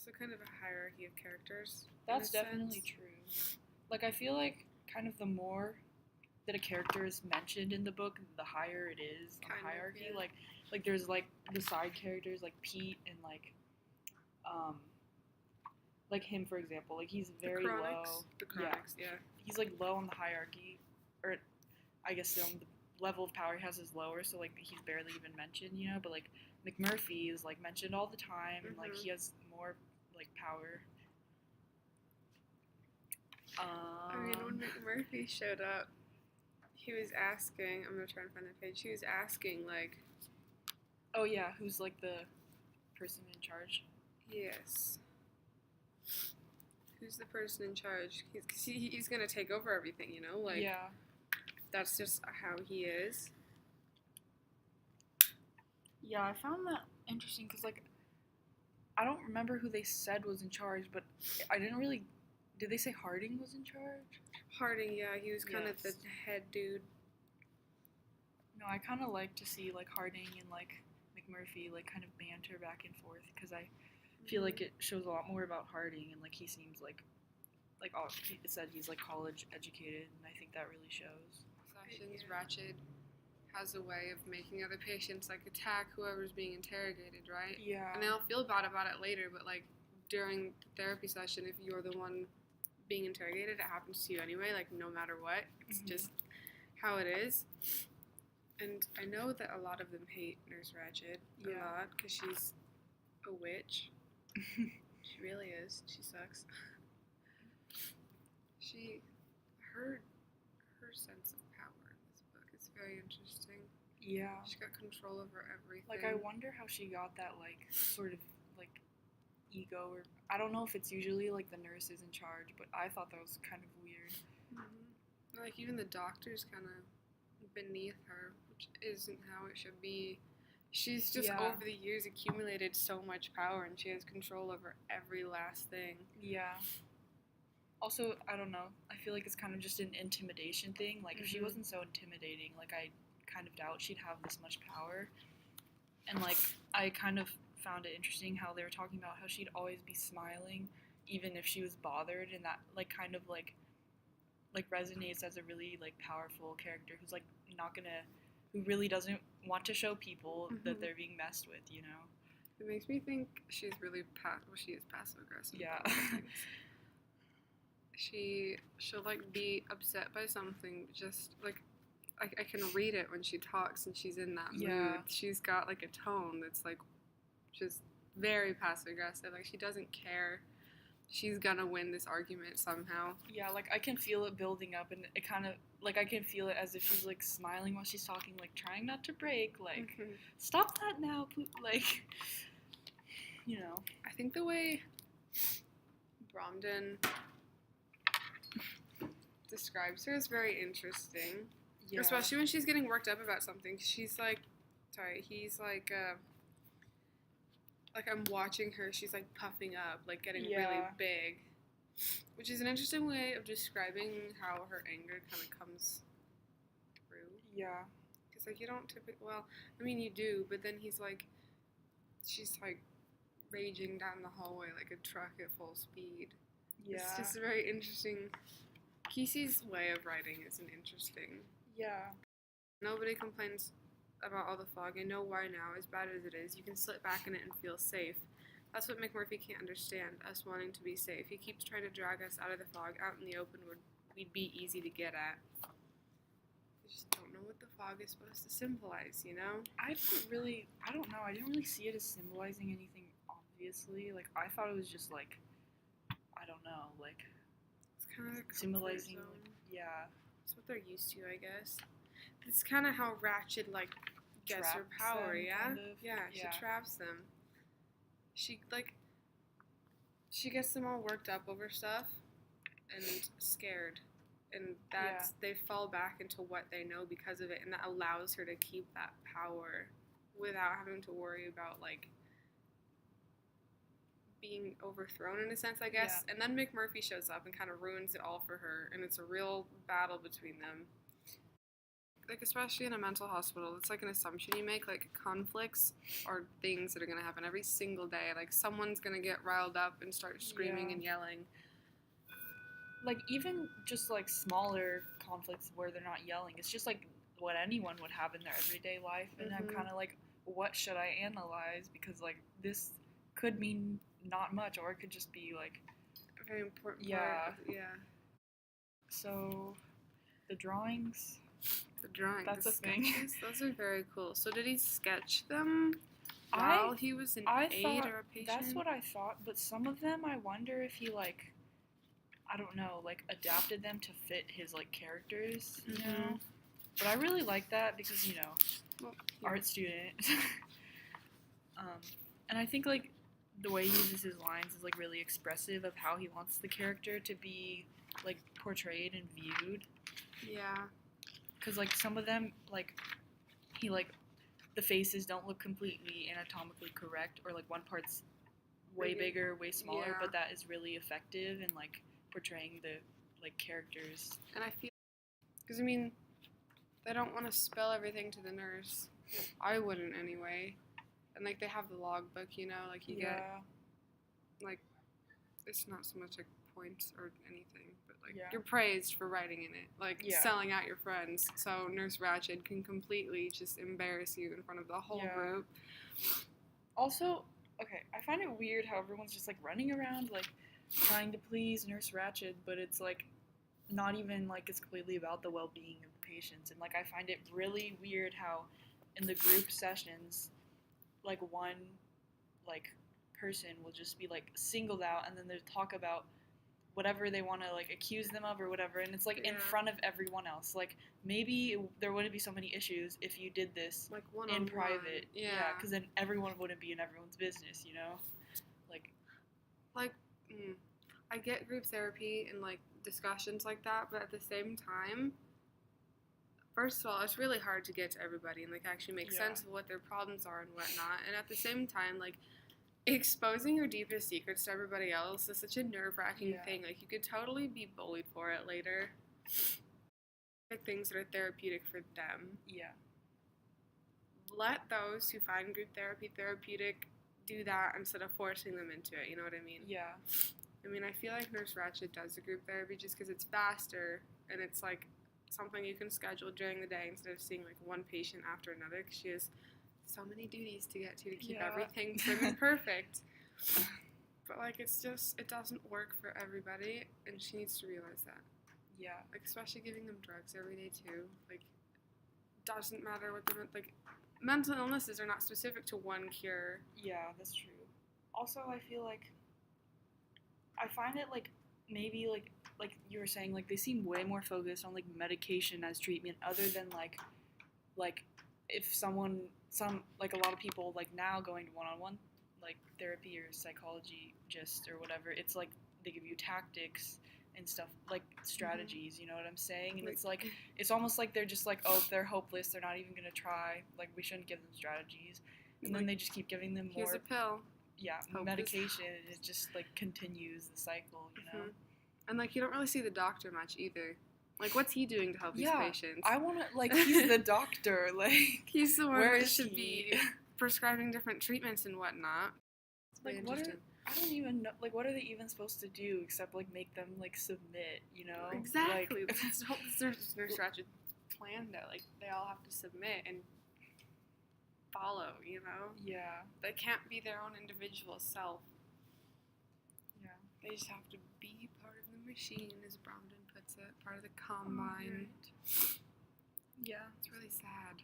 also kind of a hierarchy of characters. That's definitely true. Like, I feel like kind of the more that a character is mentioned in the book, the higher it is on the hierarchy. Yeah. Like there's like the side characters like Pete and like him, for example. Like he's very low. The Chronics, yeah. He's like low on the hierarchy, or I guess the level of power he has is lower, so like he's barely even mentioned, you know. But like McMurphy is like mentioned all the time, and like he has more like power. I mean, when McMurphy showed up, he was asking. I'm gonna try and find the page. He was asking like, "Oh yeah, who's like the person in charge?" Yes. Who's the person in charge? He's gonna take over everything, you know? Like, yeah. That's just how he is. Yeah, I found that interesting because, like, I don't remember who they said was in charge, but I didn't really... Did they say Harding was in charge? Harding, yeah, he was kind of the head dude. No, I kind of like to see, like, Harding and, like, McMurphy, like, kind of banter back and forth because I feel like it shows a lot more about Harding and, like, he seems like it said he's, like, college educated, and I think that really shows. Sessions, Ratched has a way of making other patients like attack whoever's being interrogated, right? Yeah. And they'll feel bad about it later, but like during the therapy session, if you're the one being interrogated, it happens to you anyway, like no matter what. It's just how it is. And I know that a lot of them hate Nurse Ratched a lot because she's a witch. She really is. She sucks. Her sense of power in this book is very interesting. Yeah. She got control over everything. Like, I wonder how she got that, like, sort of, like, ego, or I don't know if it's usually, like, the nurse is in charge, but I thought that was kind of weird. Like, even the doctor's kind of beneath her, which isn't how it should be. She's just over the years accumulated so much power, and she has control over every last thing. Yeah. Also, I don't know. I feel like it's kind of just an intimidation thing. Like, if she wasn't so intimidating, like, I kind of doubt she'd have this much power. And, like, I kind of found it interesting how they were talking about how she'd always be smiling, even if she was bothered, and that, like, kind of, like resonates as a really, like, powerful character who's, like, who really doesn't want to show people that they're being messed with, you know? It makes me think she's really she is passive-aggressive. Yeah. She'll like be upset by something, just like I can read it when she talks and she's in that mood. She's got like a tone that's like just very passive aggressive. Like she doesn't care. She's gonna win this argument somehow. Yeah, like I can feel it building up, and it kind of like I can feel it as if she's like smiling while she's talking, like trying not to break. Like stop that now, like you know. I think the way Bromden describes her is very interesting. Yeah. Especially when she's getting worked up about something. He's like, I'm watching her, she's like puffing up, like getting really big. Which is an interesting way of describing how her anger kind of comes through. Yeah. Because like you don't typically, you do, but then she's like raging down the hallway like a truck at full speed. Yeah. It's just very interesting. Kesey's way of writing isn't interesting. Yeah. Nobody complains about all the fog. I know why now, as bad as it is. You can slip back in it and feel safe. That's what McMurphy can't understand, us wanting to be safe. He keeps trying to drag us out of the fog, out in the open where we'd be easy to get at. I just don't know what the fog is supposed to symbolize, you know? I don't know. I didn't really see it as symbolizing anything, obviously. Like, I thought it was just, like, I don't know, like... It's kind of like symbolizing, like, yeah. It's what they're used to, I guess. It's kind of how Ratched, like, gets her power, them, yeah? Kind of. Yeah, she traps them. She gets them all worked up over stuff and scared. And they fall back into what they know because of it, and that allows her to keep that power without having to worry about, like, being overthrown in a sense, I guess. Yeah. And then McMurphy shows up and kind of ruins it all for her, and it's a real battle between them. like especially in a mental hospital, it's like an assumption you make. Like conflicts are things that are gonna happen every single day. Like someone's gonna get riled up and start screaming Yeah. and yelling. Like even just like smaller conflicts where they're not yelling, it's just like what anyone would have in their everyday life, and I'm Mhm. kind of like, what should I analyze, because like this could mean not much, or it could just be like, A very important Yeah. part. Yeah. so the drawings. The drawing. That's the a thing. sketches, those are very cool. So did he sketch them I- while he was an I aide thought or a patient? That's what I thought, but some of them I wonder if he like, I don't know, like adapted them to fit his like characters, you know. Mhm. But I really like that because Well, art student. And I think like the way he uses his lines is like really expressive of how he wants the character to be like portrayed and viewed. Yeah. Because like some of them, like he like the faces don't look completely anatomically correct, or like one part's way Really? bigger, way smaller, Yeah. but that is really effective in like portraying the like characters. And I feel, because I mean, they don't want to spill everything to the nurse. I wouldn't anyway. And like they have the logbook, you know, like you get like, it's not so much like points or anything, but like Yeah. you're praised for writing in it, like Yeah. selling out your friends. So Nurse Ratched can completely just embarrass you in front of the whole Yeah. group. Also, okay, I find it weird how everyone's just like running around like trying to please Nurse Ratched, but it's like not even like it's completely about the well-being of the patients. And like I find it really weird how in the group sessions, like one like person will just be like singled out, and then they talk about whatever they want to like accuse them of or whatever, and it's like in Yeah. front of everyone else. Like maybe there wouldn't be so many issues if you did this Like in one-on-one. private. Yeah. Because then everyone wouldn't be in everyone's business, you know? Like, I get group therapy and like discussions like that, but at the same time, first of all, it's really hard to get to everybody and like actually make Yeah. sense of what their problems are and whatnot. And at the same time, like exposing your deepest secrets to everybody else is such a nerve-wracking Yeah. thing. Like you could totally be bullied for it later. Like things that are therapeutic for them. yeah. Let those who find group therapy therapeutic do that instead of forcing them into it. You know what I mean? Yeah. I mean, I feel like Nurse Ratched does the group therapy just because it's faster and it's like something you can schedule during the day instead of seeing like one patient after another, because she has so many duties to get to keep Yeah. everything trim and perfect. But like it's just, it doesn't work for everybody, and she needs to realize that. Yeah. Like especially giving them drugs every day too. Like doesn't matter what the like mental illnesses are not specific to one cure. Yeah, that's true. Also, I feel like I find it like maybe like you were saying, like they seem way more focused on like medication as treatment, other than like if some like a lot of people like now going to one-on-one like therapy or psychology gist or whatever, it's like they give you tactics and stuff, like strategies, you know what I'm saying? And it's like it's almost like they're just like, oh, they're hopeless, they're not even gonna try, like we shouldn't give them strategies, and then Like, they just keep giving them Here's more a pill. Hopeless. medication, and it just like continues the cycle, you know. Mhm. And like you don't really see the doctor much either. Like what's he doing to help Yeah, these patients? I want to like he's the doctor, like He's the one where that is should he? be prescribing different treatments and whatnot. It's very Like, what are- interesting. I don't even know, like what are they even supposed to do except like make them like submit, you know? Exactly. Like, That's Nurse Ratched planned it. Like they all have to submit and follow. You know, yeah, they can't be their own individual self. yeah. They just have to be part of the machine, as Bromden puts it, part of the combine. Yeah. It's really sad.